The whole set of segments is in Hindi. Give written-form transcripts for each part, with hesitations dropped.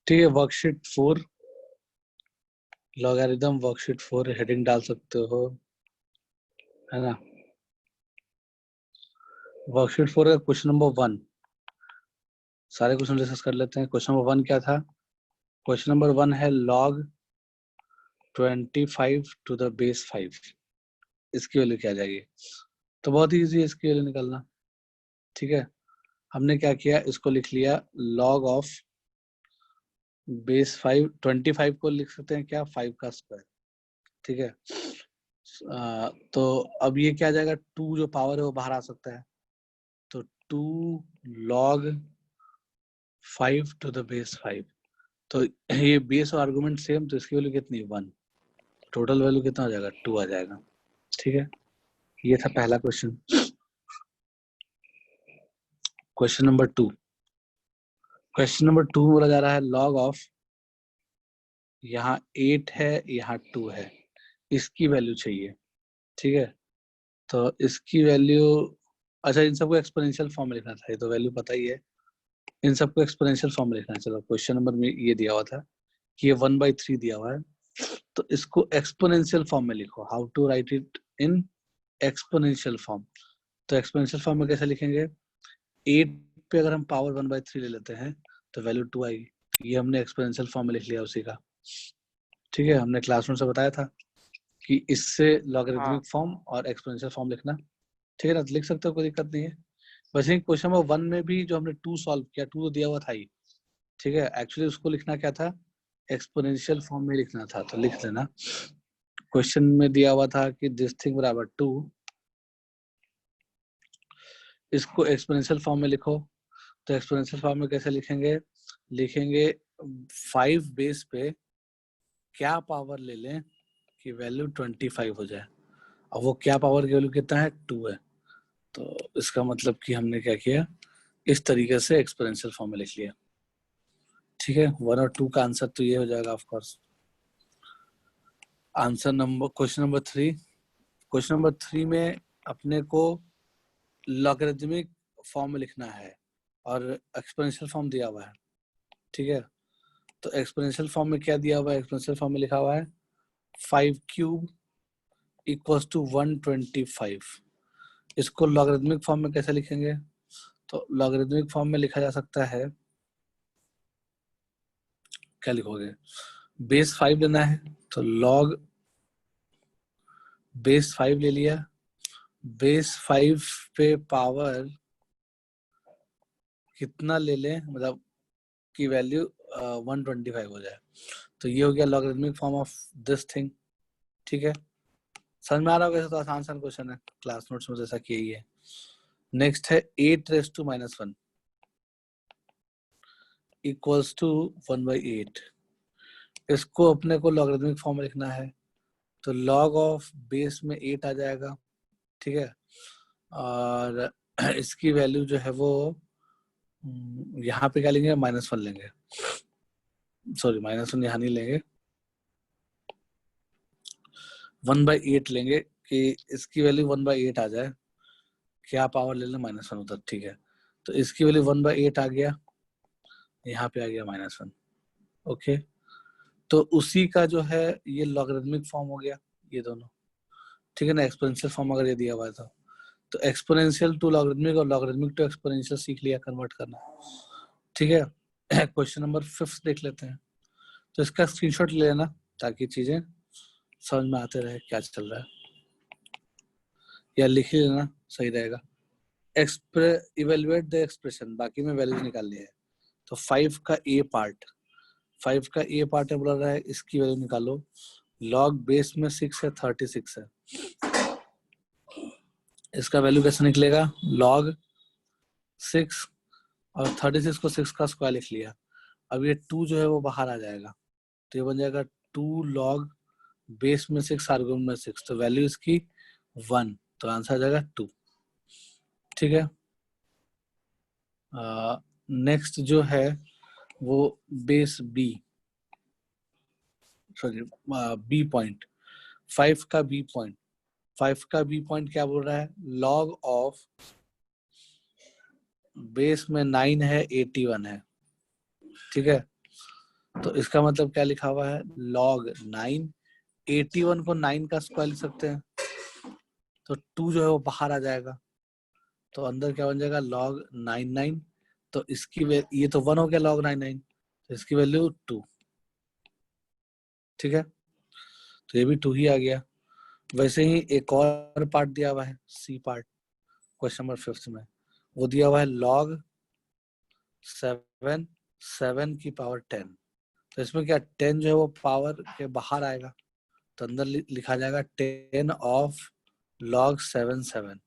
ठीक है, वर्कशीट 4 लॉगरिदम वर्कशीट 4 हेडिंग डाल सकते हो, है ना। वर्कशीट 4 का क्वेश्चन नंबर 1, सारे क्वेश्चन डिस्कस कर लेते हैं। क्वेश्चन नंबर 1 क्या था? क्वेश्चन नंबर 1 है log 25 टू द बेस 5, इसकी वैल्यू क्या आ जाएगी? तो बहुत ही इजी है इसकी वैल्यू निकालना। ठीक है, हमने क्या किया, इसको लिख लिया log ऑफ बेस 5, 25 को लिख सकते हैं क्या, 5 का स्क्वायर। ठीक है, तो अब ये क्या आ जाएगा, 2 जो पावर है वो बाहर आ सकता है, तो 2 log 5 टू द बेस 5। तो ये बेस और आर्गुमेंट सेम, तो इसकी वैल्यू कितनी, 1। टोटल वैल्यू कितना हो जाएगा, 2 आ जाएगा। ठीक है, ये था पहला question. Question number 2, question number 2 बोला जा रहा है log ऑफ, यहाँ 8 है, यहाँ 2 है, इसकी वैल्यू चाहिए। ठीक है, तो इसकी वैल्यू, अच्छा इन सबको एक्सपोनेंशियल फॉर्म में लिखना था, ये तो वैल्यू पता ही है, इन सबको एक्सपोनेंशियल फॉर्म में लिखना है। चलो, क्वेश्चन नंबर में ये दिया हुआ था कि ये 1/3 दिया हुआ है, तो इसको एक्सपोनेंशियल फॉर्म में लिखो। How to write it in exponential form? तो एक्सपोनेंशियल फॉर्म में कैसे लिखेंगे, 8 पे अगर हम पावर 1/3 ले लेते हैं तो वैल्यू 2 आएगी। ये हमने एक्सपोनेंशियल फॉर्म में लिख लिया उसी का। ठीक है, हमने क्लासरूम से बताया था कि इससे लॉगरिथमिक फॉर्म और एक्सपोनेंशियल फॉर्म लिखना। ठीक है ना, तो लिख सकते हो, कोई दिक्कत नहीं है। वैसे क्वेश्चन नंबर 1 में भी जो हमने 2 सॉल्व किया, 2 तो दिया हुआ था ही। ठीक है, एक्चुअली उसको लिखना क्या था, एक्सपोनेंशियल फॉर्म में लिखना था, तो लिख लेना। क्वेश्चन में दिया हुआ था कि दिस थिंग बराबर 2, इसको एक्सपोनेंशियल फॉर्म में लिखो। तो एक्सपोनेंशियल फॉर्म में कैसे लिखेंगे, लिखेंगे 5 बेस पे क्या पावर ले लें कि वैल्यू 25 हो जाए। अब वो क्या पावर की वैल्यू कितना है, 2 है, तो इसका मतलब कि हमने क्या किया, इस तरीके से एक्सपोनेंशियल फॉर्म में लिख लिया। ठीक है, 1 और 2 का आंसर तो ये हो जाएगा of course. Answer number, question number 3, question number 3 में अपने को लॉगरिथमिक फॉर्म में लिखना है और एक्सपोनेंशियल फॉर्म दिया हुआ है। ठीक है, तो एक्सपोनेंशियल फॉर्म में क्या दिया हुआ है, एक्सपोनेंशियल फॉर्म में लिखा हुआ है 5 क्यूब इक्वल्स टू 125। इसको लॉगरिथमिक फॉर्म में कैसे लिखेंगे, तो लॉगरिथमिक फॉर्म में लिखा जा सकता है, क्या लिखोगे, बेस 5 लेना है तो लॉग बेस 5 ले लिया, बेस 5 पे पावर कितना ले लें, मतलब की वैल्यू 125 हो जाए, तो ये हो गया logarithmic form of this thing. ठीक है, समझ में आ रहा होगा, वैसे तो आसान क्वेश्चन है, क्लास नोट्स में जैसा किया ही है। नेक्स्ट है 8⁻⁻1 इक्वल्स टू 1/8। इसको अपने को लॉगरिथमिक फॉर्म में लिखना है, तो लॉग ऑफ बेस में 8 आ जाएगा। ठीक है, और इसकी वैल्यू जो है वो यहाँ पे क्या लेंगे, -1 लेंगे, सॉरी -1 यहाँ नहीं लेंगे, 1/8 लेंगे कि इसकी वैल्यू 1/8 आ जाए, क्या पावर ले लें, -1 उधर। ठीक है, तो इसकी वैल्यू 1/8 आ गया, यहाँ पे आ गया -1। ओके, तो उसी का जो है ये लॉगरिथमिक फॉर्म हो गया, ये दोनों। ठीक है ना, एक्सपोनेंशियल फॉर्म अगर ये दिया हुआ था तो एक्सपोनेंशियल टू लॉगरिथमिक और लॉगरिथमिक टू एक्सपोनेंशियल सीख लिया, कन्वर्ट करना। ठीक है, क्वेश्चन नंबर 5 देख लेते हैं। तो इसका स्क्रीनशॉट ले लेना ताकि चीजें समझ में आते रहे क्या चल रहा है, या लिख ही लेना सही रहेगा। इवेलुएट द एक्सप्रेशन, बाकी में वैल्यूज निकालनी है। तो 5 का ए पार्ट, 5 का ए पार्ट है, बोला रहा है इसकी वैल्यू निकालो। लॉग बेस में 6 है, 36 है, इसका वैल्यू कैसे निकलेगा, लॉग 6 और 36 को 6 का स्क्वायर लिख लिया। अब ये 2 जो है वो बाहर आ जाएगा, तो ये बन जाएगा 2 लॉग बेस में 6 आर्गुमेंट में 6, तो वैल्यू इसकी 1, तो आंसर आ जाएगा 2। ठीक है, नेक्स्ट जो है वो base B, sorry B point, 5 का बी पॉइंट, 5 का बी पॉइंट क्या बोल रहा है, लॉग ऑफ बेस में 9 है, 81 है। ठीक है, तो इसका मतलब क्या लिखा हुआ है, log 9। 81 को 9 का स्क्वायर लिख सकते हैं, तो 2 जो है वो बाहर आ जाएगा, तो अंदर क्या बन जाएगा, log 99। तो इसकी ये तो 1 हो गया log 99, तो इसकी वैल्यू 2। ठीक है, तो ये भी 2 ही आ गया। वैसे ही एक और पार्ट दिया हुआ है, सी पार्ट, क्वेश्चन नंबर 5 में वो दिया हुआ है log 7 की पावर 10। तो इसमें क्या 10 जो है वो पावर के बाहर आएगा, तो अंदर लिखा जाएगा 10 ऑफ log 7।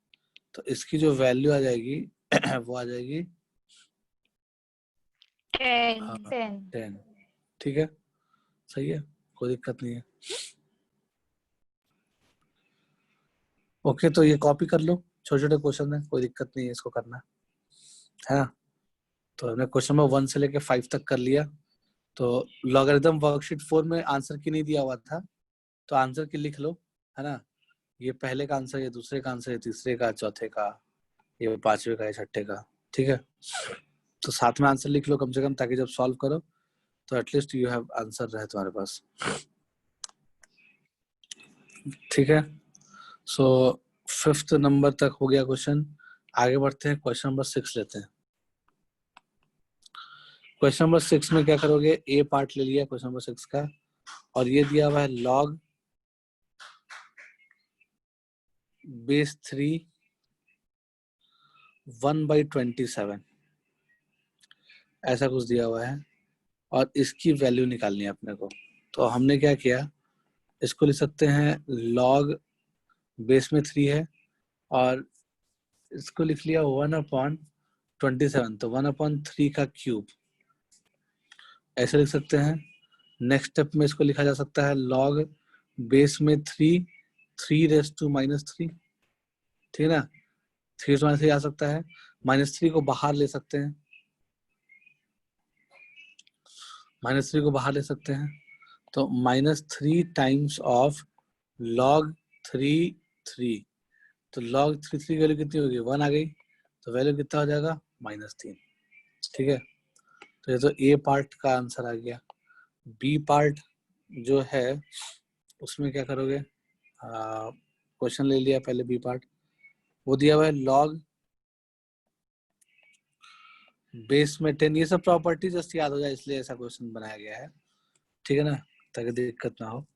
तो इसकी जो वैल्यू आ जाएगी वो आ जाएगी 10। ठीक है, सही है, कोई दिक्कत नहीं है। ओके, तो ये कॉपी कर लो, छोटे छोटे क्वेश्चन है, कोई दिक्कत नहीं है इसको करना है। तो हमने क्वेश्चन नंबर 1 से लेके 5 तक कर लिया। तो लॉगरिथम वर्कशीट 4 में आंसर की नहीं दिया हुआ था, तो आंसर की लिख लो, है ना। ये पहले का आंसर, ये दूसरे का आंसर, ये तीसरे का, चौथे का, ये पांचवे का, ये छठे का। ठीक है, तो साथ में आंसर लिख लो कम से कम, ताकि जब सॉल्व करो तो एटलीस्ट यू हैव आंसर रहे तुम्हारे पास। ठीक है, सो 5th नंबर तक हो गया क्वेश्चन। आगे बढ़ते हैं, क्वेश्चन नंबर 6 लेते हैं। क्वेश्चन नंबर 6 में क्या करोगे, ए पार्ट ले लिया क्वेश्चन नंबर 6 का, और ये दिया हुआ है log base 3 1/27, ऐसा कुछ दिया हुआ है, और इसकी वैल्यू निकालनी है अपने को। तो हमने क्या किया, इसको लिख सकते हैं log बेस में 3 है, और इसको लिख लिया 1/27, तो 1/3 का क्यूब, ऐसे लिख सकते हैं। नेक्स्ट स्टेप में इसको लिखा जा सकता है log बेस में 3 3⁻3, ठीक है ना। 3 आ सकता है, -3 को बाहर ले सकते हैं, -3 को बाहर ले सकते हैं, तो -3 टाइम्स ऑफ log 3 तो log 3 की वैल्यू कितनी होगी, 1 आ गई, तो वैल्यू कितना हो जाएगा, -3। ठीक है, तो ये तो ए पार्ट का आंसर आ गया। बी पार्ट जो है उसमें क्या करोगे, क्वेश्चन ले लिया पहले, बी पार्ट वो दिया हुआ है log बेस में 10। ये सब प्रॉपर्टी जस्ट याद हो जाए इसलिए ऐसा क्वेश्चन बनाया गया है, ठीक है ना, ताकि दिक्कत ना हो,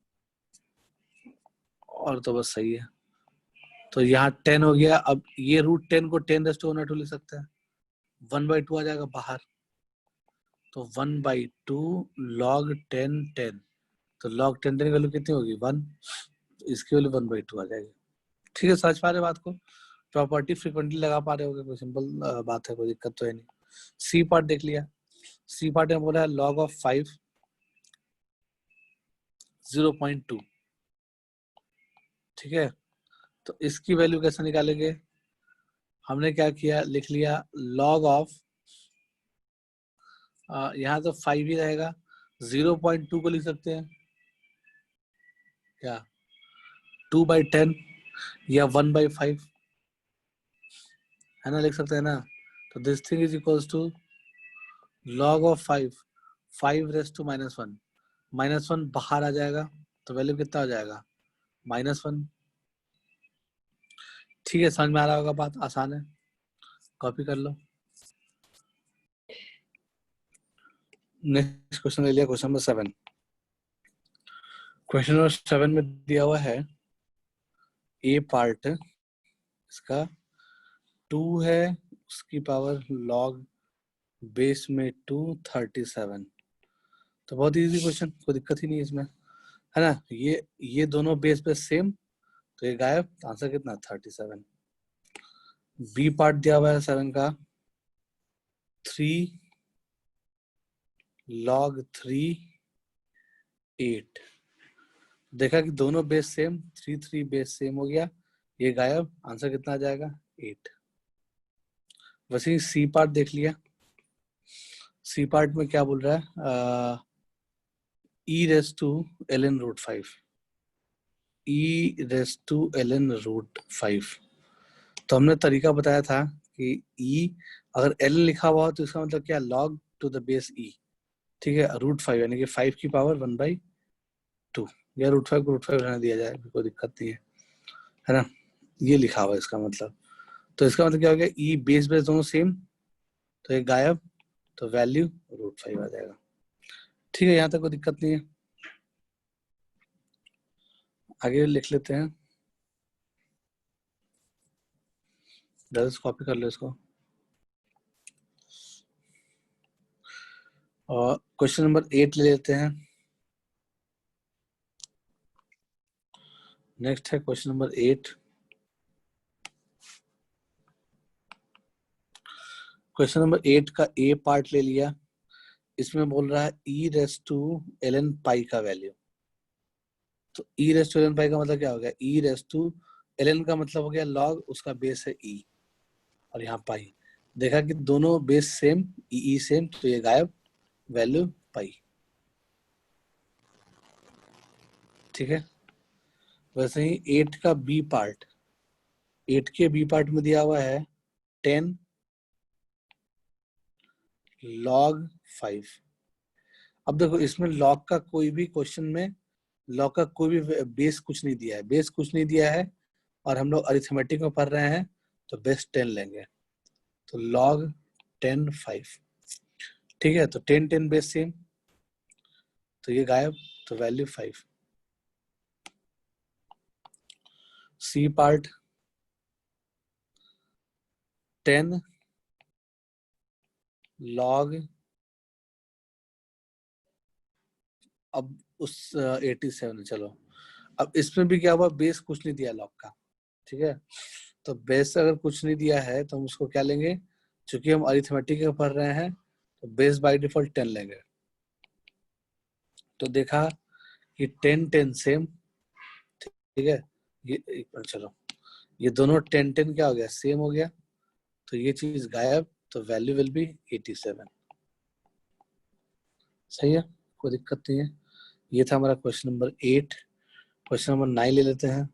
और तो बस सही है। तो यहाँ 10 हो गया, अब ये √10 को 10⁻² लिख सकते हैं, 1/2 आ जाएगा बाहर, तो 1/2 log 10, तो log 10 की वैल्यू कितनी होगी, 1, तो इसकी वैल्यू 1/2 आ जाएगी। ठीक है, समझ पा रहे बात को, प्रॉपर्टी फ्रीक्वेंटली लगा पा रहे होगे, कोई सिंपल बात है, कोई दिक्कत तो है नहीं। सी पार्ट देख लिया, सी पार्ट में बोला है log of 5 0.2, ठीक है, तो इसकी वैल्यू कैसे निकालेंगे, हमने क्या किया, लिख लिया log of, यहाँ तो 5 ही रहेगा, 0.2 को लिख सकते हैं क्या, 2/10 या 1/5, है ना, लिख सकते हैं ना। तो this thing is equals to log of 5 -1 बाहर आ जाएगा, तो वैल्यू कितना हो जाएगा, -1। ठीक है, समझ में आ रहा होगा, बात आसान है, कॉपी कर लो। नेक्स्ट क्वेश्चन ले लिया, क्वेश्चन नंबर 7। क्वेश्चन नंबर 7 में दिया हुआ है ए पार्ट, इसका 2 है, उसकी पावर log बेस में 2 37। तो बहुत इजी क्वेश्चन, कोई दिक्कत ही नहीं है इसमें, है ना। ये दोनों बेस पे सेम, तो ये गायब, आंसर कितना, 37। बी पार्ट दिया हुआ है 7 का 3 log 3 8, देखा कि दोनों बेस सेम, 3 बेस सेम हो गया, ये गायब, आंसर कितना आ जाएगा, 8। वैसे ही सी पार्ट देख लिया, सी पार्ट में क्या बोल रहा है, e⁻ln√5, e⁻ln√5। तो हमने तरीका बताया था कि e अगर l लिखा हुआ हो तो इसका मतलब क्या, log to the base e, ठीक है, √5 यानी कि 5 की पावर 1/2 या √5 को √5 रहने दिया जाए, कोई दिक्कत नहीं है ना। ये लिखा हुआ है इसका मतलब। तो इसका मतलब क्या हो गया, ई बेस बेस दोनों सेम, तो ये गायब, तो वैल्यू √5 आ जाएगा। ठीक है, यहाँ तक कोई दिक्कत नहीं है। आगे लिख लेते हैं, जल्दी कॉपी कर लो इसको। और क्वेश्चन नंबर 8 ले लेते हैं। नेक्स्ट है क्वेश्चन नंबर 8। क्वेश्चन नंबर 8 का ए पार्ट ले लिया। इसमें बोल रहा है e⁻ln पाई का वैल्यू। तो e⁻ln पाई का मतलब क्या हो गया, e⁻ln का मतलब हो गया लॉग, उसका बेस है e, और यहाँ पाई। देखा कि दोनों बेस सेम, ई सेम, तो ये गायब, वैल्यू पाई। ठीक है, वैसे ही 8 का बी पार्ट, 8 के बी पार्ट में दिया हुआ है 10 log 5। अब देखो इसमें लॉग का कोई भी क्वेश्चन में लॉग का कोई भी बेस कुछ नहीं दिया है, बेस कुछ नहीं दिया है, और हम लोग अरिथमेटिक में पढ़ रहे हैं, तो बेस 10 लेंगे, तो log 10 5। ठीक है, तो 10 10 बेस सेम, तो ये गायब, तो वैल्यू 5। सी पार्ट 10 log, अब उस 87, चलो अब इसमें भी क्या हुआ, बेस कुछ नहीं दिया लॉग का। ठीक है, तो बेस अगर कुछ नहीं दिया है तो हम उसको क्या लेंगे, चूंकि हम अरिथमेटिक में पढ़ रहे हैं, तो बेस बाय डिफॉल्ट 10 लेंगे। तो देखा कि 10 10 सेम। ठीक है, ये एक बार चलो, ये दोनों 10 10 क्या हो गया, सेम हो गया, तो ये चीज गायब, तो वैल्यू विल बी 87। सही है, कोई दिक्कत नहीं है। ये था हमारा क्वेश्चन नंबर 8। क्वेश्चन नंबर 9 ले लेते हैं।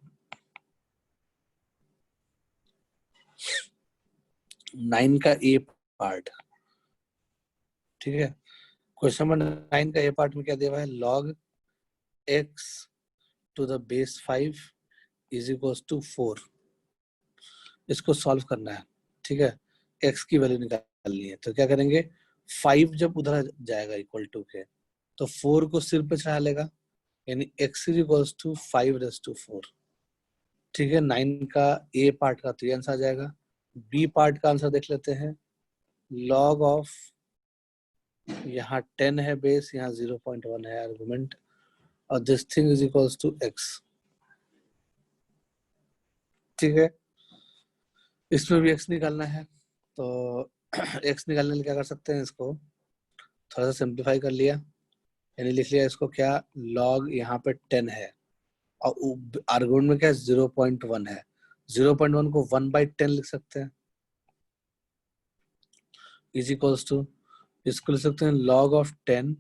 9 का ए पार्ट। ठीक है, क्वेश्चन नंबर 9 का ए पार्ट में क्या दिया हुआ है, log x to the base 5 is equals to 4। इसको सॉल्व करना है। ठीक है, x की वैल्यू निकालनी है, तो क्या करेंगे, 5 जब उधर जाएगा इक्वल टू के, तो 4 को सिर पे चढ़ा लेगा, यानी x इज इक्वल्स टू 5⁻4। ठीक है, 9 का ए पार्ट का तो ये आंसर आ जाएगा। बी पार्ट का आंसर देख लेते हैं, log ऑफ, यहाँ 10 है बेस, यहाँ 0.1 है आर्गुमेंट, और this thing is equals to x। ठीक है, इसमें भी x निकालना है, तो x निकालने के लिए क्या कर सकते हैं, इसको थोड़ा सा सिंप्लीफाई कर लिया, यानी लिख लिया इसको क्या, log यहाँ पे 10 है, और आर्गुमेंट में क्या 0.1 है, 0.1 को 1/10 लिख सकते हैं, इज इक्वल्स टू, इसको लिख सकते हैं log ऑफ 10,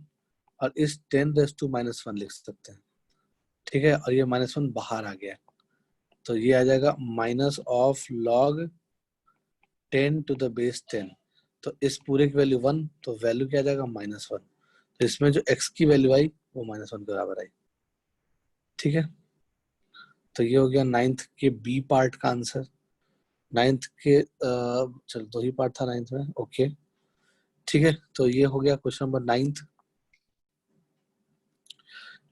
और इस 10⁻⁻1 लिख सकते हैं। ठीक है, और ये -1 बाहर आ गया, तो ये आ जाएगा minus of log 10 to the base 10। तो इस पूरे की वैल्यू 1, तो वैल्यू क्या आ जाएगा, -1। तो इसमें जो x की वैल्यू आई वो -1 के बराबर आई। ठीक है, तो ये हो गया 9th के बी पार्ट का आंसर। 9th के चलो 2 ही पार्ट था 9th में, ओके। ठीक है, तो ये हो गया क्वेश्चन नंबर 9th।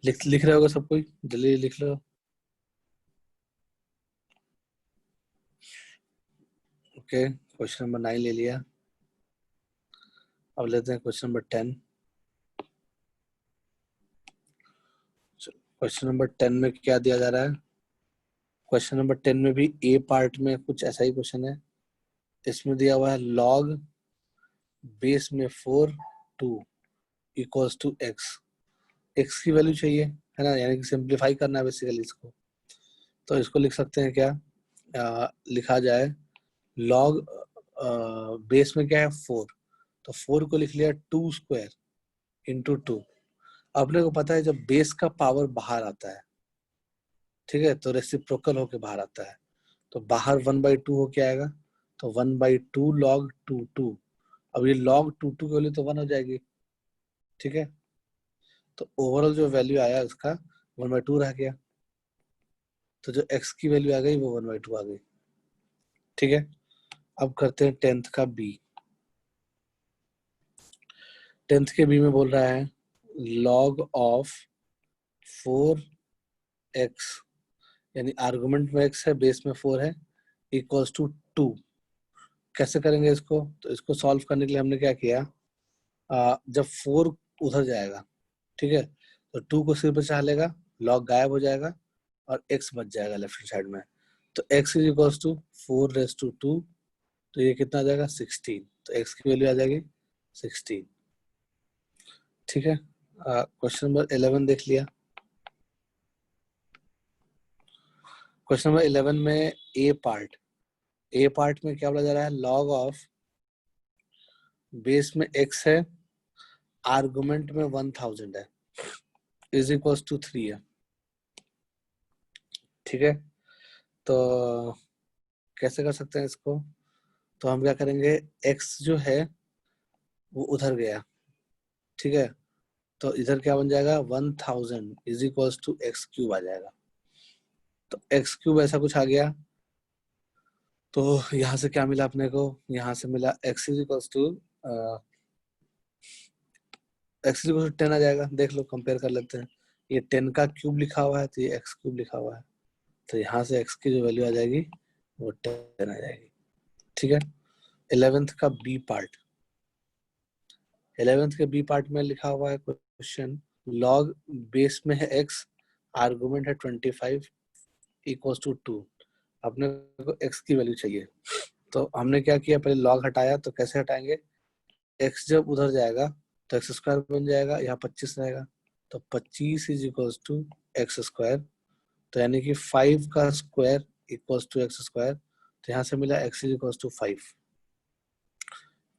लिख रहे होगा सब कोई, जल्दी लिख लो। ओके, क्वेश्चन नंबर 9 ले लिया। अब लेते हैं क्वेश्चन नंबर 10। क्वेश्चन नंबर 10 में क्या दिया जा रहा है, क्वेश्चन नंबर 10 में भी ए पार्ट में कुछ ऐसा ही क्वेश्चन है। इसमें दिया हुआ है log बेस में 4 2 इक्वल्स टू x की वैल्यू चाहिए, है ना, यानी कि सिंप्लीफाई करना है बेसिकली इसको। तो इसको लिख सकते हैं क्या, लिखा जाए log बेस में क्या है 4, तो 4 को लिख लिया 2 स्क्वायर इंटू 2। अपने को पता है जब बेस का पावर बाहर आता है, ठीक है, तो रेसिप्रोकल होके बाहर आता है, तो बाहर 1/2 होके आएगा, तो 1/2 log 2 2। अब ये log 2 2 की वैल्यू तो 1 हो जाएगी, ठीक है, तो ओवरऑल जो वैल्यू आया उसका 1/2 रह गया, तो जो x की वैल्यू आ गई वो 1/2 आ गई। ठीक है, अब करते हैं 10th का b। 10th के b में बोल रहा है log ऑफ 4x, यानी आर्गुमेंट में x है, बेस में 4 है, इक्वल्स टू 2। कैसे करेंगे इसको? तो इसको सॉल्व करने के लिए हमने क्या किया, जब 4 उधर जाएगा, ठीक है, तो 2 को सिर पे चाह लेगा, लॉग गायब हो जाएगा और x बच जाएगा लेफ्ट हैंड साइड में। तो x इज इक्वल्स टू 4⁻², तो ये कितना आ जाएगा 16, तो x की वैल्यू आ जाएगी 16। ठीक है, क्वेश्चन नंबर 11 देख लिया। क्वेश्चन नंबर 11 में ए पार्ट में क्या बोला जा रहा है, लॉग ऑफ बेस में x है, आर्गुमेंट में 1000 है, इज इक्वल्स टू 3 है। ठीक है, तो कैसे कर सकते हैं इसको? तो हम क्या करेंगे, x जो है वो उधर गया, ठीक है, तो इधर क्या बन जाएगा 1000 इज इक्वल्स टू x³ आ जाएगा। तो x³ ऐसा कुछ आ गया, तो यहाँ से क्या मिला अपने को, यहाँ से मिला x इज इक्वल्स टू 10 आ जाएगा। देख लो, कंपेयर कर लेते हैं, ये 10 का क्यूब लिखा हुआ है, तो ये x³ लिखा हुआ है, तो यहाँ से x की जो वैल्यू आ जाएगी वो 10 आ जाएगी। ठीक है, 11th का बी पार्ट, 11th के बी पार्ट में लिखा हुआ है क्वेश्चन, लॉग बेस में है x, आर्गुमेंट है 25 इक्वल्स टू 2। अपने को x की वैल्यू चाहिए, तो हमने क्या किया, पहले लॉग हटाया। तो कैसे हटाएंगे, x जब उधर जाएगा तो x² बन जाएगा, यहाँ 25 रहेगा, तो 25 इज इक्वल्स टू x², तो यानी कि 5 का स्क्वायर इक्वल्स टू x², तो यहाँ से मिला x इज इक्वल्स टू 5।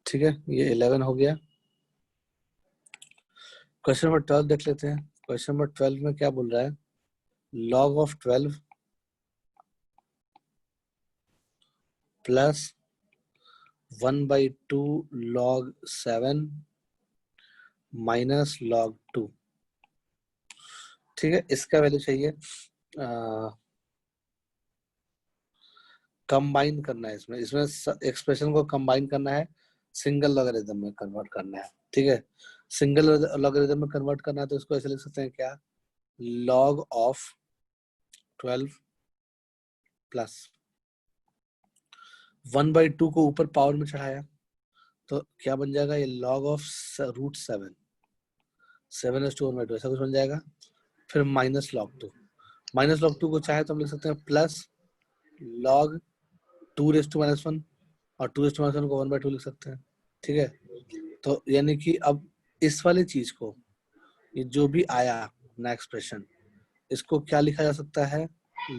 ठीक है, ये 11 हो गया। क्वेश्चन नंबर 12 देख लेते हैं। क्वेश्चन नंबर 12 में क्या बोल रहा है, log of 12 plus 1/2 log 7 minus log 2। ठीक है, इसका वैल्यू चाहिए, कंबाइन करना है, इसमें एक्सप्रेशन को कंबाइन करना है, सिंगल लॉगरिथम में कन्वर्ट करना है। ठीक है, सिंगल लॉगरिथम में कन्वर्ट करना है, तो इसको ऐसे लिख सकते हैं क्या, log ऑफ 12 प्लस 1/2 को ऊपर पावर में चढ़ाया, तो क्या बन जाएगा, ये log ऑफ √7, 7:1/2 ऐसा कुछ बन जाएगा। फिर माइनस log 2 को चाहे तो हम लिख सकते हैं प्लस log 2⁻1 और 2⁻1 को 1/2 लिख सकते हैं। ठीक है, तो यानी कि अब इस वाली चीज को, ये जो भी आया ना एक्सप्रेशन, इसको क्या लिखा जा सकता है,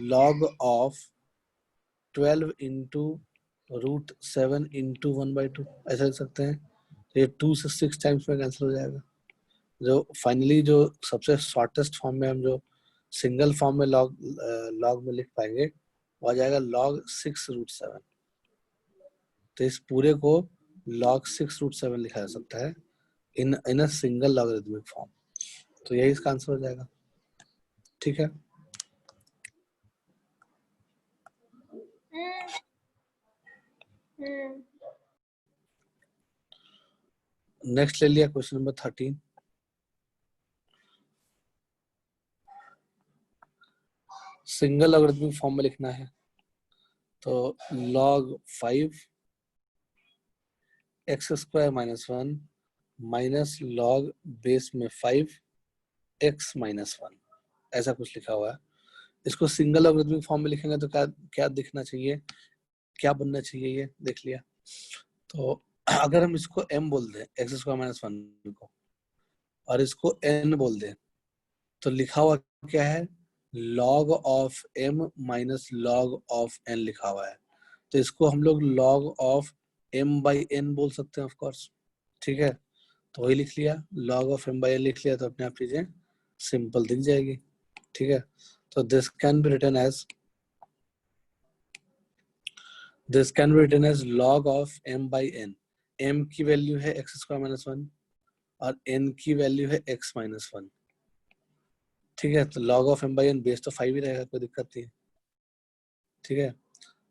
log ऑफ 12 इंटू √7 इंटू 1/2 ऐसा लिख सकते हैं। तो ये 2 से 6 टाइम्स में कैंसिल हो जाएगा। जो फाइनली जो सबसे शॉर्टेस्ट फॉर्म में हम जो सिंगल फॉर्म में लॉग में लिख पाएंगे, वो आ जाएगा log 6√7। तो इस पूरे को log 6√7 लिखा जा सकता है इन अ सिंगल लॉगरिथमिक फॉर्म। तो यही इसका आंसर हो जाएगा। ठीक है, नेक्स्ट ले लिया question number 13। Single logarithmic form में लिखना है, तो log 5 x² - 1 minus log base में 5 x - 1 ऐसा कुछ लिखा हुआ है। इसको सिंगल लॉगरिथमिक फॉर्म में लिखेंगे तो क्या क्या दिखना चाहिए, क्या बनना चाहिए, ये देख लिया। तो अगर हम इसको m बोल दें, x² - 1 को, और इसको n बोल दें, तो लिखा हुआ क्या है, log of m minus log of n लिखा हुआ है। तो इसको हम लोग log ऑफ m/n बोल सकते हैं ऑफ कोर्स। ठीक है, तो वही लिख लिया, log ऑफ m/n लिख लिया, तो अपने आप चीजें सिंपल दिख जाएगी। ठीक है, तो this can be written as log of m/n। m की वैल्यू है x² - 1, और n की वैल्यू है x माइनस 1। ठीक है, तो log of m by n base तो 5 ही रहेगा, कोई दिक्कत नहीं है। ठीक है,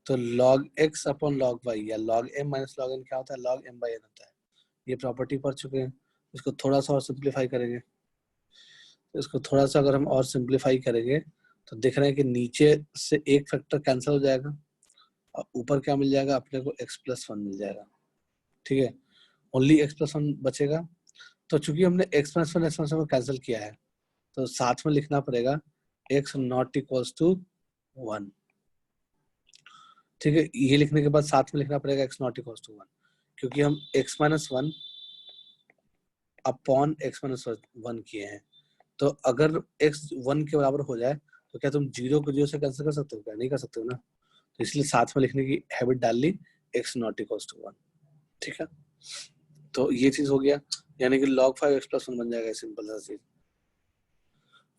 तो log x upon log y या log m minus log n क्या होता है, log m बाई n होता है। ये प्रॉपर्टी पढ़ चुके हैं। इसको थोड़ा सा और सिंप्लीफाई करेंगे। इसको थोड़ा सा अगर हम और सिंप्लीफाई करेंगे तो देख रहे हैं कि नीचे से एक फैक्टर कैंसिल हो जाएगा और ऊपर क्या मिल जाएगा अपने को, x प्लस 1 मिल जाएगा। ठीक है, ओनली x प्लस 1 बचेगा। तो चूंकि हमने x प्लस 1 को कैंसिल किया है तो साथ में लिखना पड़ेगा x नॉट इक्वल्स टू 1। ठीक है, ये लिखने के बाद साथ में लिखना पड़ेगा x नॉट इक्वल्स टू 1, क्योंकि हम x minus 1 upon x minus 1 किए हैं। तो अगर x 1 के बराबर हो जाए तो क्या तुम 0 को 0 से कैंसिल कर सकते हो, क्या नहीं कर सकते हो ना। तो इसलिए साथ में लिखने की हैबिट डाल ली, x नॉट इक्वल्स टू 1। ठीक है, तो ये चीज हो गया, यानी कि log 5 x प्लस 1 बन जाएगा, सिंपल सा चीज।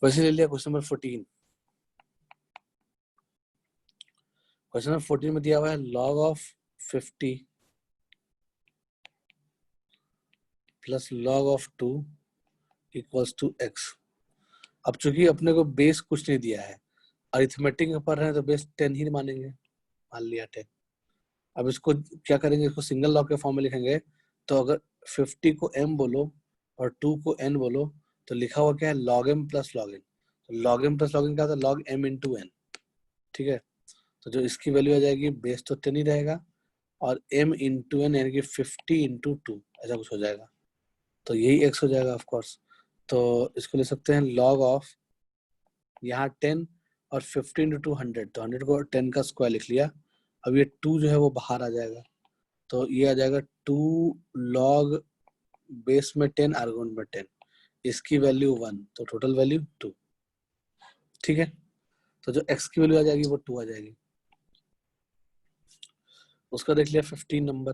वैसे ले लिया क्वेश्चन नंबर 14। क्वेश्चन नंबर 14 में दिया हुआ है log of 50 plus log of 2 equals to x। अब चूंकि अपने को बेस कुछ नहीं दिया है, अरिथमेटिक में पढ़ रहे हैं तो बेस 10 ही मानेंगे, मान लिया 10। अब इसको क्या करेंगे, इसको सिंगल लॉग के फॉर्म में लिखेंगे। तो अगर 50 को m बोलो और 2 को n बोलो तो लिखा हुआ क्या है, log m plus log n। तो log m plus log n क्या होता है, log m इंटू n। ठीक है, तो जो इसकी वैल्यू आ जाएगी, बेस तो 10 ही रहेगा और m इंटू n यानी कि 50 इंटू 2 ऐसा कुछ हो जाएगा, तो यही x हो जाएगा ऑफ कोर्स। तो इसको ले सकते हैं log ऑफ यहाँ 10 और 50 इंटू 2 100, तो 100 को 10 का स्क्वायर लिख लिया। अब ये 2 जो है वो बाहर आ जाएगा, तो ये आ जाएगा 2 log बेस में 10 आर्गुमेंट में 10, इसकी वैल्यू 1, तो टोटल वैल्यू 2। ठीक है, तो जो x की वैल्यू आ जाएगी वो 2 आ जाएगी। उसका देख लिया 15 नंबर।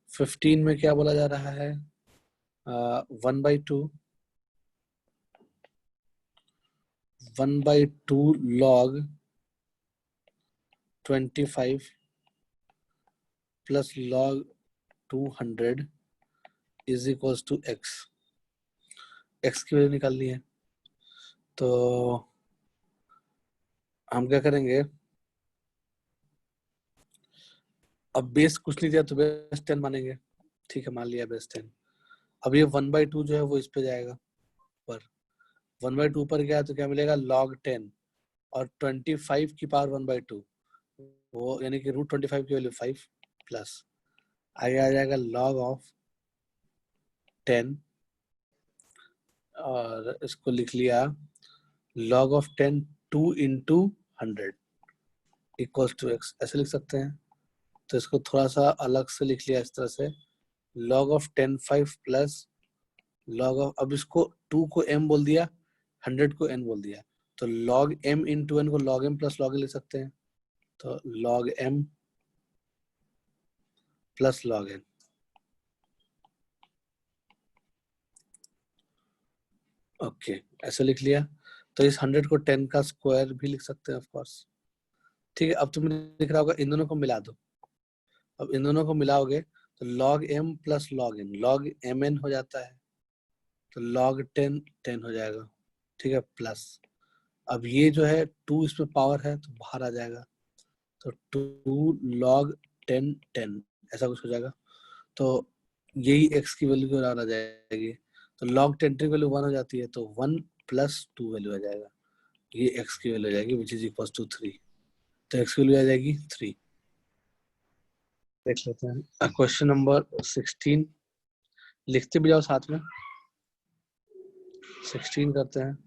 15 में क्या बोला जा रहा है, 1/2 log 25 plus log 200 is equals to x। x की वैल्यू निकालनी है, तो हम क्या करेंगे, अब बेस कुछ नहीं दिया तो बेस 10 मानेंगे। ठीक है, मान लिया बेस 10। अब ये 1/2 जो है वो इस पे जाएगा पर, 1/2 पर गया तो क्या मिलेगा, log 10 और 25 की पावर 1/2, वो यानी कि रूट 25 की वैल्यू 5 प्लस आगे आ जाएगा log ऑफ 10 और इसको लिख लिया log of 10 2 into 100 equals to x, ऐसे लिख सकते हैं। तो इसको थोड़ा सा अलग से लिख लिया इस तरह से, log of 10 5 plus log of, अब इसको 2 को m बोल दिया, 100 को n बोल दिया, तो log m इंटू n को log m plus log n लिख सकते हैं। तो log m plus log n, okay ऐसे लिख लिया। तो इस 100 को 10 का स्क्वायर भी लिख सकते हैं ऑफ कोर्स। ठीक है, अब तुम्हें दिख रहा होगा, इन दोनों को मिला दो। अब इन दोनों को मिलाओगे तो log m plus log n, log mn हो जाता है, तो log 10 10 हो जाएगा। ठीक है, प्लस अब ये जो है 2 इसमें पावर है तो बाहर आ जाएगा, तो 2 log 10 10 ऐसा कुछ हो जाएगा। तो यही x की वैल्यू की बराबर आ जाएगी, तो log 10 की वैल्यू 1 हो जाती है, तो 1 प्लस 2 वैल्यू आ जाएगा, ये x की वैल्यू आ जाएगी विच इज इक्वल टू 3। तो x की वैल्यू आ जाएगी 3। देख लेते हैं क्वेश्चन नंबर 16, लिखते भी जाओ साथ में। 16 करते हैं,